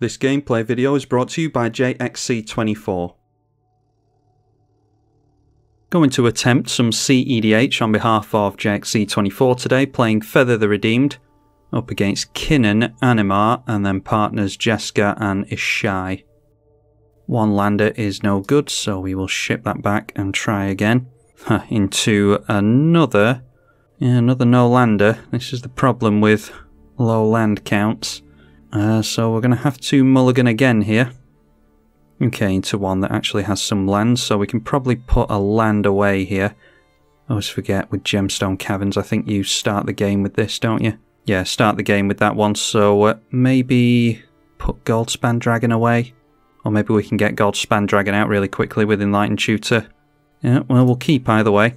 This gameplay video is brought to you by JXC24. Going to attempt some cEDH on behalf of JXC24 today, playing Feather the Redeemed, up against Kinnan, Animar, and then partners Jeska and Ishai. One lander is no good, so we will ship that back and try again. Into another no lander. This is the problem with low land counts. So we're going to have to mulligan again here. Okay, into one that actually has some land, so we can probably put a land away here. I always forget with Gemstone Caverns, I think you start the game with this, don't you? Yeah, start the game with that one, so maybe put Goldspan Dragon away. Or maybe we can get Goldspan Dragon out really quickly with Enlightened Tutor. Yeah, well, we'll keep either way.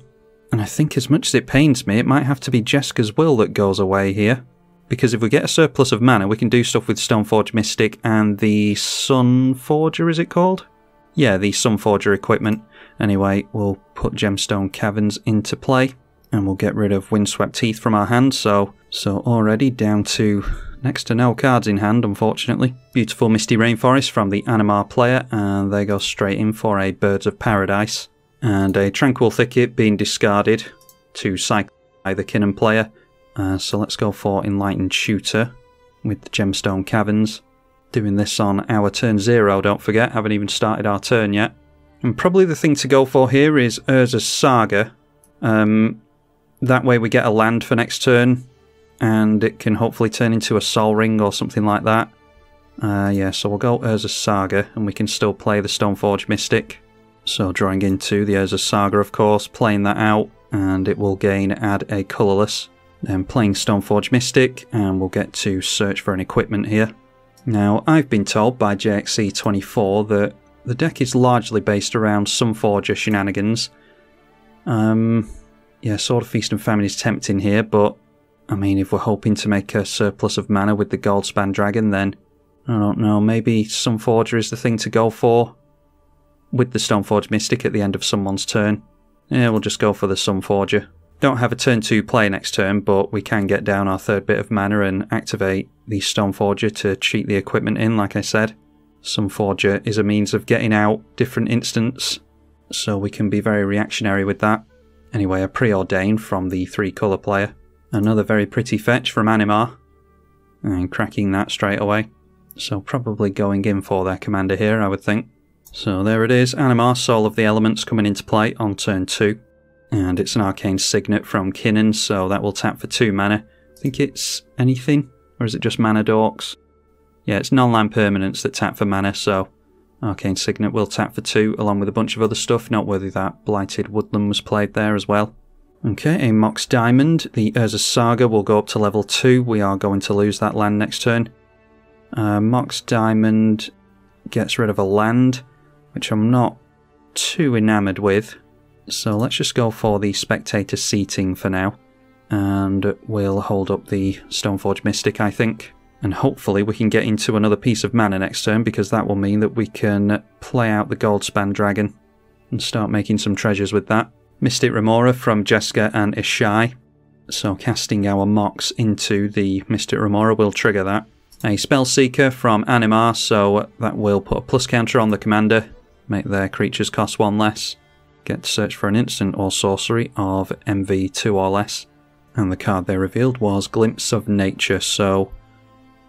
And I think as much as it pains me, it might have to be Jeska's Will that goes away here. Because if we get a surplus of mana, we can do stuff with Stoneforge Mystic and the Sunforger, is it called? Yeah, the Sunforger equipment. Anyway, we'll put Gemstone Caverns into play, and we'll get rid of Windswept Heath from our hand, so already down to next to no cards in hand, unfortunately. Beautiful Misty Rainforest from the Animar player, and they go straight in for a Birds of Paradise. And a Tranquil Thicket being discarded to cycle by the Kinnan player. So let's go for Enlightened Tutor with the Gemstone Caverns. Doing this on our turn 0, don't forget, haven't even started our turn yet. And probably the thing to go for here is Urza's Saga. That way we get a land for next turn, and it can hopefully turn into a Sol Ring or something like that. Yeah, so we'll go Urza's Saga, and we can still play the Stoneforge Mystic. So drawing into the Urza's Saga, of course, playing that out, and it will add a colourless. Then playing Stoneforge Mystic, and we'll get to search for an equipment here. Now, I've been told by JXC24 that the deck is largely based around Sunforger shenanigans. Yeah, Sword of Feast and Famine is tempting here, but I mean, if we're hoping to make a surplus of mana with the Goldspan Dragon, then I don't know, maybe Sunforger is the thing to go for with the Stoneforge Mystic at the end of someone's turn. Yeah, we'll just go for the Sunforger. Don't have a turn 2 play next turn, but we can get down our third bit of mana and activate the Stoneforger to cheat the equipment in, like I said. Sunforger is a means of getting out different instants, so we can be very reactionary with that. Anyway, a Preordain from the 3-colour player. Another very pretty fetch from Animar, and cracking that straight away. So probably going in for their commander here, I would think. So there it is, Animar, Soul of the Elements coming into play on turn 2. And it's an Arcane Signet from Kinnan, so that will tap for 2 mana. I think it's anything, or is it just mana dorks? Yeah, it's non-land permanents that tap for mana, so Arcane Signet will tap for 2, along with a bunch of other stuff. Noteworthy that Blighted Woodland was played there as well. Okay, a Mox Diamond. The Urza's Saga will go up to level 2. We are going to lose that land next turn. Mox Diamond gets rid of a land, which I'm not too enamoured with. So let's just go for the Spectator Seating for now, and we'll hold up the Stoneforge Mystic, I think. And hopefully we can get into another piece of mana next turn, because that will mean that we can play out the Goldspan Dragon and start making some treasures with that. Mystic Remora from Jeska and Ishai. So casting our Mox into the Mystic Remora will trigger that. A Spellseeker from Animar, so that will put a plus counter on the commander, make their creatures cost 1 less. Get to search for an instant or sorcery of MV 2 or less. And the card they revealed was Glimpse of Nature, so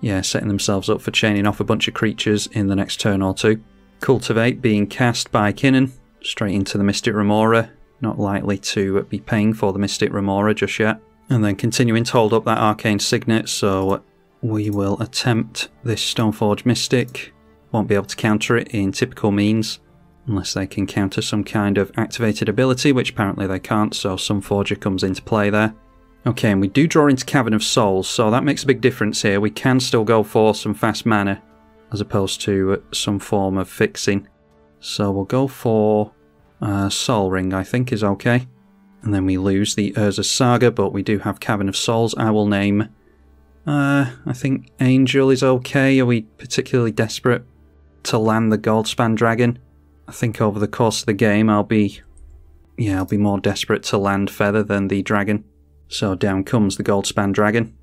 yeah, setting themselves up for chaining off a bunch of creatures in the next turn or 2. Cultivate being cast by Kinnan, straight into the Mystic Remora. Not likely to be paying for the Mystic Remora just yet. And then continuing to hold up that Arcane Signet, so we will attempt this Stoneforge Mystic. Won't be able to counter it in typical means, unless they can counter some kind of activated ability, which apparently they can't, so Sunforger comes into play there. Okay, and we do draw into Cavern of Souls, so that makes a big difference here. We can still go for some fast mana, as opposed to some form of fixing. So we'll go for Sol Ring, I think is okay. And then we lose the Urza's Saga, but we do have Cavern of Souls. I will name, I think Angel is okay. Are we particularly desperate to land the Goldspan Dragon? I think over the course of the game I'll be more desperate to land Feather than the Dragon. So down comes the Goldspan Dragon.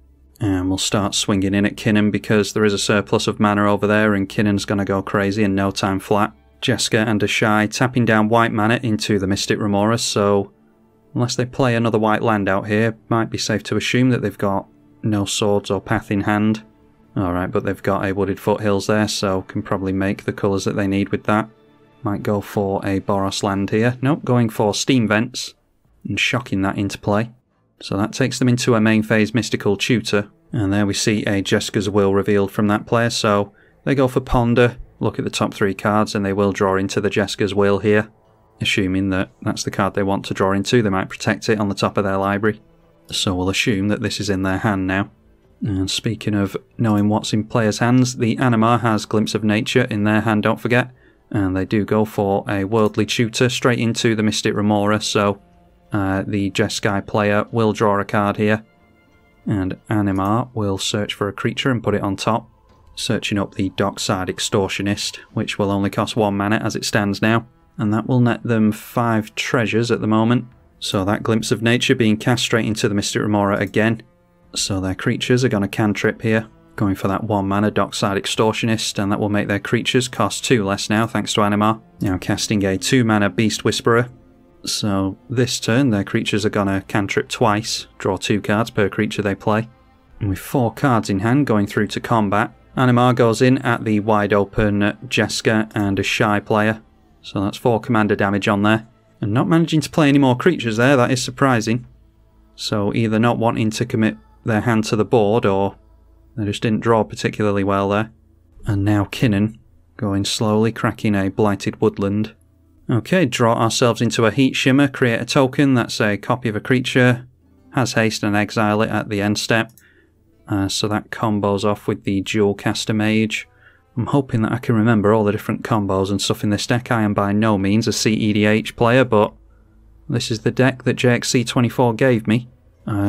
And we'll start swinging in at Kinnan because there is a surplus of mana over there and Kinnan's going to go crazy in no time flat. Jeska and Ishai tapping down white mana into the Mystic Remora, so unless they play another white land out here, might be safe to assume that they've got no swords or path in hand. Alright, but they've got a Wooded Foothills there, so can probably make the colours that they need with that. Might go for a Boros land here. Nope, going for Steam Vents and shocking that into play. So that takes them into a main phase Mystical Tutor. And there we see a Jeska's Will revealed from that player, so they go for Ponder, look at the top 3 cards, and they will draw into the Jeska's Will here. Assuming that that's the card they want to draw into, they might protect it on the top of their library. So we'll assume that this is in their hand now. And speaking of knowing what's in players' hands, the Animar has Glimpse of Nature in their hand, don't forget. And they do go for a Worldly Tutor straight into the Mystic Remora, so the Jeskai player will draw a card here. And Animar will search for a creature and put it on top. Searching up the Dockside Extortionist, which will only cost 1 mana as it stands now. And that will net them 5 treasures at the moment. So that Glimpse of Nature being cast straight into the Mystic Remora again. So their creatures are going to cantrip here. Going for that 1 mana Dockside Extortionist, and that will make their creatures cost 2 less now thanks to Animar. Now casting a 2 mana Beast Whisperer. So this turn their creatures are going to cantrip twice, draw 2 cards per creature they play. And with 4 cards in hand going through to combat, Animar goes in at the wide open Jeska and Ishai player. So that's 4 commander damage on there. And not managing to play any more creatures there, that is surprising. So either not wanting to commit their hand to the board, or they just didn't draw particularly well there. And now Kinnan going slowly, cracking a Blighted Woodland. Okay, draw ourselves into a Heat Shimmer, create a token, that's a copy of a creature, has haste and exile it at the end step. So that combos off with the Dual Caster Mage. I'm hoping that I can remember all the different combos and stuff in this deck. I am by no means a cEDH player, but this is the deck that JXC24 gave me.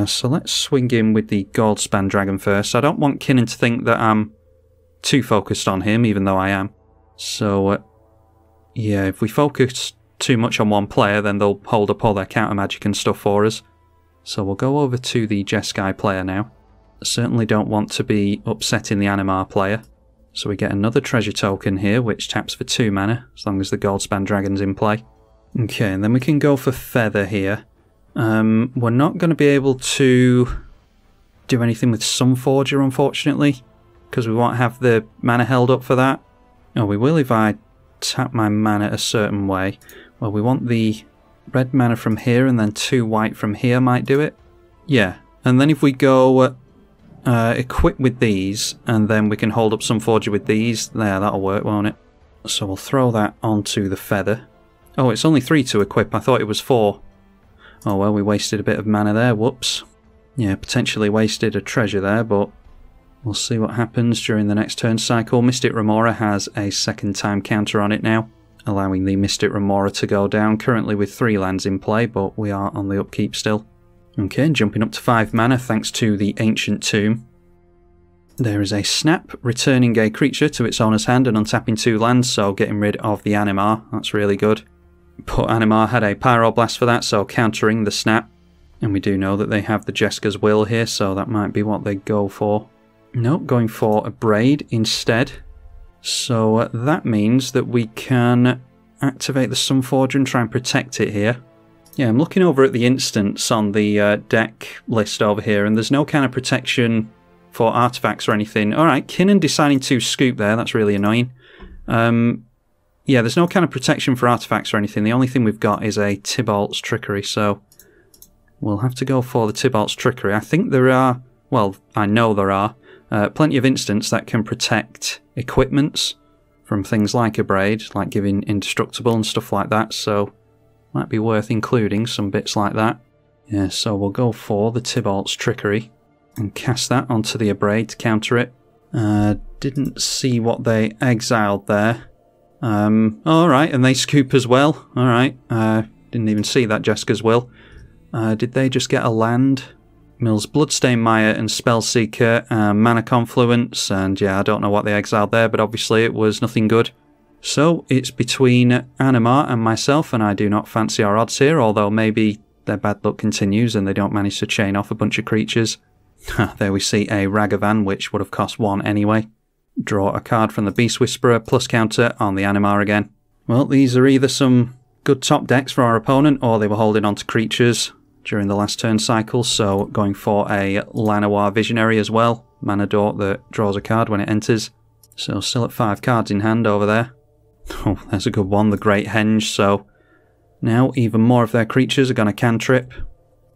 So let's swing in with the Goldspan Dragon first. I don't want Kinnan to think that I'm too focused on him, even though I am. So, yeah, if we focus too much on one player, then they'll hold up all their counter magic and stuff for us. So we'll go over to the Jeskai player now. Certainly don't want to be upsetting the Animar player. So we get another treasure token here, which taps for 2 mana, as long as the Goldspan Dragon's in play. Okay, and then we can go for Feather here. We're not going to be able to do anything with Sunforger, unfortunately, because we won't have the mana held up for that. Oh, we will if I tap my mana a certain way. Well, we want the red mana from here, and then 2 white from here might do it. Yeah, and then if we go equip with these, and then we can hold up Sunforger with these, there, that'll work, won't it? So we'll throw that onto the Feather. Oh, it's only 3 to equip, I thought it was 4. Oh well, we wasted a bit of mana there, whoops. Yeah, potentially wasted a treasure there, but we'll see what happens during the next turn cycle. Mystic Remora has a 2nd time counter on it now, allowing the Mystic Remora to go down, currently with 3 lands in play, but we are on the upkeep still. Okay, jumping up to 5 mana thanks to the Ancient Tomb. There is a Snap, returning a creature to its owner's hand and untapping 2 lands, so getting rid of the Animar, that's really good. But Animar had a Pyroblast for that, so countering the Snap. And we do know that they have the Jeska's Will here, so that might be what they go for. Nope, going for a Braid instead. So that means that we can activate the Sunforger and try and protect it here. Yeah, I'm looking over at the instants on the deck list over here, and there's no kind of protection for artifacts or anything. Alright, Kinnan deciding to scoop there, that's really annoying. Yeah, there's no kind of protection for artifacts or anything. The only thing we've got is a Tybalt's Trickery, so we'll have to go for the Tybalt's Trickery. I think there are, well, I know there are, plenty of instants that can protect equipments from things like a Braid, like giving Indestructible and stuff like that, so might be worth including some bits like that. Yeah, so we'll go for the Tybalt's Trickery and cast that onto the Abrade to counter it. Didn't see what they exiled there. Alright, and they scoop as well. Alright, didn't even see that Jeska's Will. Did they just get a land? Mills Bloodstained Mire and Spellseeker, Mana Confluence, and yeah, I don't know what they exiled there, but obviously it was nothing good. So it's between Animar and myself, and I do not fancy our odds here, although maybe their bad luck continues and they don't manage to chain off a bunch of creatures. There we see a Ragavan, which would have cost 1 anyway. Draw a card from the Beast Whisperer, plus counter on the Animar again. Well, these are either some good top decks for our opponent, or they were holding on to creatures during the last turn cycle, so going for a Llanowar Visionary as well. Mana Dork that draws a card when it enters. So still at 5 cards in hand over there. Oh, there's a good one, the Great Henge, so now even more of their creatures are going to cantrip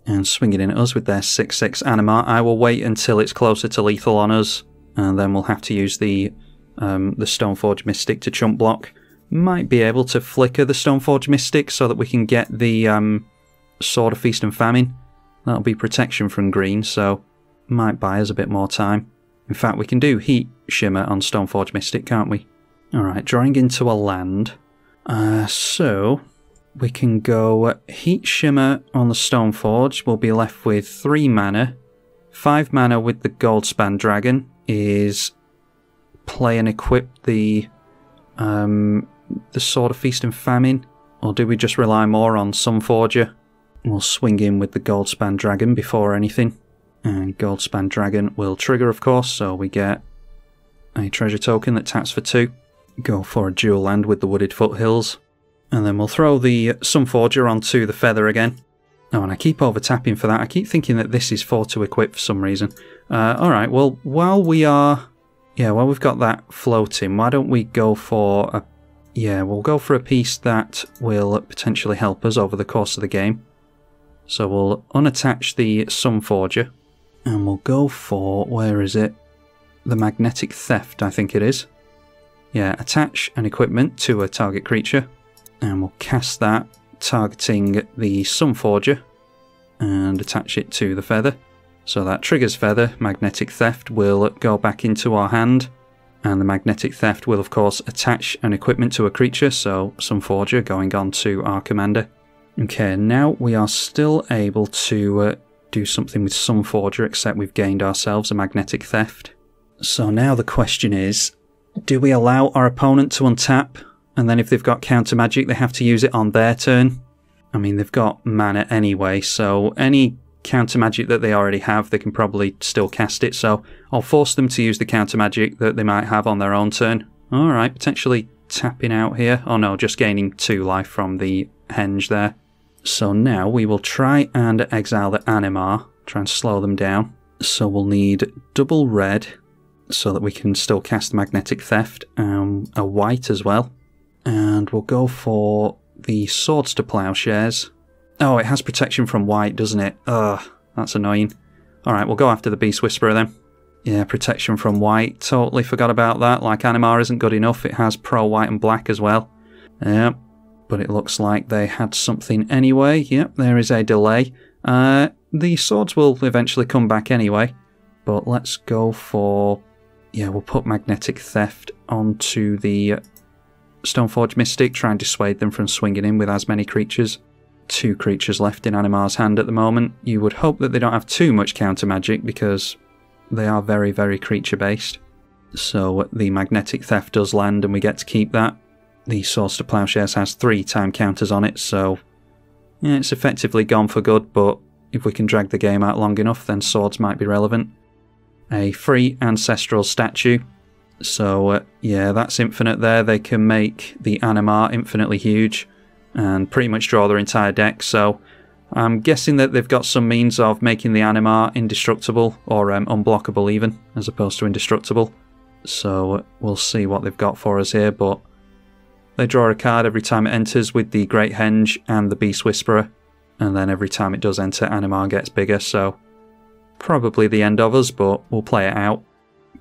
and swing it in at us with their 6/6 Animar. I will wait until it's closer to lethal on us, and then we'll have to use the Stoneforge Mystic to chump block. Might be able to flicker the Stoneforge Mystic so that we can get the Sword of Feast and Famine. That'll be protection from green, so might buy us a bit more time. In fact, we can do Heat Shimmer on Stoneforge Mystic, can't we? Alright, drawing into a land. So we can go Heat Shimmer on the Stoneforge. We'll be left with 3 mana. 5 mana with the Goldspan Dragon is play and equip the Sword of Feast and Famine. Or do we just rely more on Sunforger? We'll swing in with the Goldspan Dragon before anything. And Goldspan Dragon will trigger, of course, so we get a treasure token that taps for 2. Go for a dual land with the Wooded Foothills. And then we'll throw the Sunforger onto the Feather again. Oh, and I keep over-tapping for that. I keep thinking that this is 4 to equip for some reason. Alright, well, while we've got that floating, why don't we go for a... Yeah, we'll go for a piece that will potentially help us over the course of the game. So we'll unattach the Sunforger. And we'll go for, where is it? The Magnetic Theft, I think it is. Yeah, attach an equipment to a target creature. And we'll cast that, targeting the Sunforger. And attach it to the Feather. So that triggers Feather. Magnetic Theft will go back into our hand. And the Magnetic Theft will, of course, attach an equipment to a creature. So Sunforger going on to our commander. Okay, now we are still able to... do something with Sunforger, except we've gained ourselves a Magnetic Theft. So now the question is, do we allow our opponent to untap, and then if they've got counter magic they have to use it on their turn? I mean, they've got mana anyway, so any counter magic that they already have, they can probably still cast it, so I'll force them to use the counter magic that they might have on their own turn. Alright, potentially tapping out here. Oh no, just gaining 2 life from the Henge there. So now we will try and exile the Animar, try and slow them down. So we'll need double red so that we can still cast the Magnetic Theft, a white as well. And we'll go for the Swords to Plowshares. Oh, it has protection from white, doesn't it? Ugh, that's annoying. Alright, we'll go after the Beast Whisperer then. Yeah, protection from white, totally forgot about that. Like, Animar isn't good enough, it has pro white and black as well. Yep. But it looks like they had something anyway. Yep, there is a delay. The swords will eventually come back anyway. But let's go for... Yeah, we'll put Magnetic Theft onto the Stoneforge Mystic. Try and dissuade them from swinging in with as many creatures. 2 creatures left in Animar's hand at the moment. You would hope that they don't have too much counter magic because they are very, very creature-based. So the Magnetic Theft does land and we get to keep that. The Swords to Plowshares has 3 time counters on it, so yeah, it's effectively gone for good, but if we can drag the game out long enough, then swords might be relevant. A free Ancestral Statue, so yeah, that's infinite there. They can make the Animar infinitely huge and pretty much draw their entire deck, so I'm guessing that they've got some means of making the Animar indestructible, or unblockable even, as opposed to indestructible. So we'll see what they've got for us here, but they draw a card every time it enters with the Great Henge and the Beast Whisperer, and then every time it does enter, Animar gets bigger, so probably the end of us, but we'll play it out.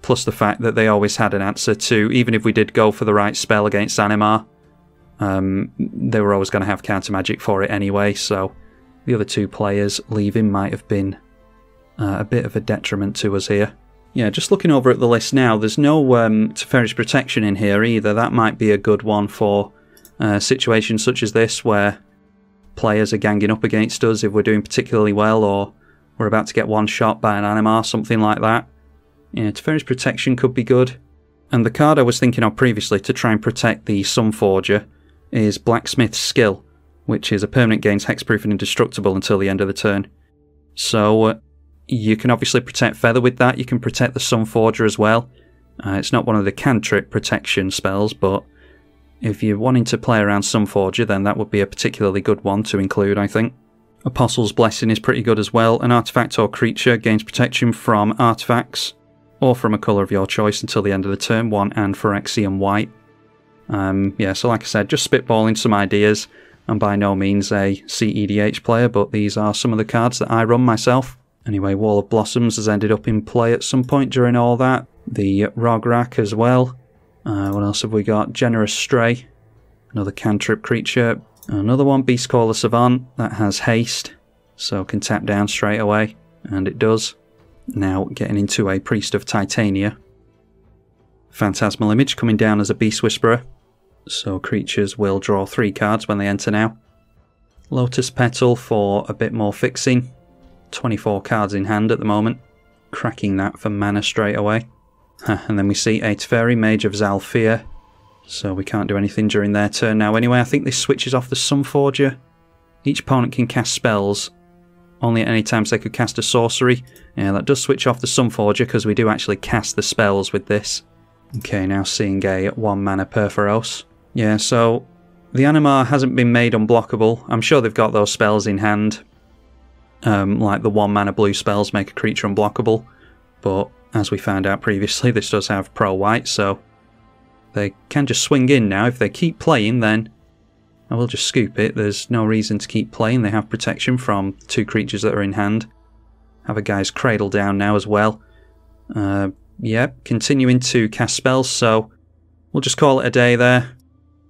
Plus the fact that they always had an answer to, even if we did go for the right spell against Animar, they were always going to have counter magic for it anyway, so the other 2 players leaving might have been a bit of a detriment to us here. Yeah, just looking over at the list now, there's no Teferi's Protection in here either. That might be a good one for situations such as this where players are ganging up against us if we're doing particularly well, or we're about to get one-shot by an Animar, something like that. Yeah, Teferi's Protection could be good. And the card I was thinking of previously to try and protect the Sunforger is Blacksmith's Skill, which is a permanent gains hexproof and indestructible until the end of the turn. So... You can obviously protect Feather with that. You can protect the Sunforger as well. It's not one of the cantrip protection spells, but if you're wanting to play around Sunforger, then that would be a particularly good one to include, I think. Apostle's Blessing is pretty good as well. An artifact or creature gains protection from artifacts or from a colour of your choice until the end of the turn, 1 and Phyrexian white. Yeah, so like I said, just spitballing some ideas. I'm by no means a cEDH player, but these are some of the cards that I run myself. Anyway, Wall of Blossoms has ended up in play at some point during all that. The Rograk as well. What else have we got? Generous Stray. Another cantrip creature. Another one, Beastcaller Savant, that has haste, so can tap down straight away, and it does. Now getting into a Priest of Titania. Phantasmal Image coming down as a Beast Whisperer, so creatures will draw 3 cards when they enter now. Lotus Petal for a bit more fixing. 24 cards in hand at the moment. Cracking that for mana straight away. And then we see a Teferi, Mage of Zalfir. So we can't do anything during their turn now. Anyway, I think this switches off the Sunforger. Each opponent can cast spells only at any times they could cast a sorcery. Yeah, that does switch off the Sunforger because we do actually cast the spells with this. Okay, now seeing a 1 mana Purphoros. Yeah, so the Animar hasn't been made unblockable. I'm sure they've got those spells in hand. Like the 1 mana blue spells make a creature unblockable. But as we found out previously, this does have pro white, so they can just swing in now. If they keep playing, then I will just scoop it. There's no reason to keep playing. They have protection from 2 creatures that are in hand. Have a guy's Cradle down now as well. Yep, continuing to cast spells, so we'll just call it a day there.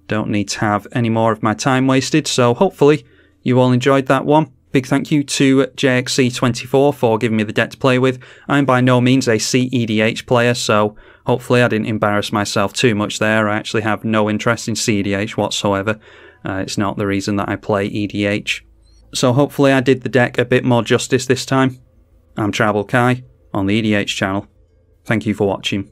Don't need to have any more of my time wasted, so hopefully you all enjoyed that one. Big thank you to JXC24 for giving me the deck to play with. I'm by no means a cEDH player, so hopefully I didn't embarrass myself too much there. I actually have no interest in cEDH whatsoever. It's not the reason that I play eEDH. So hopefully I did the deck a bit more justice this time. I'm tribalkai on the eedi-H channel. Thank you for watching.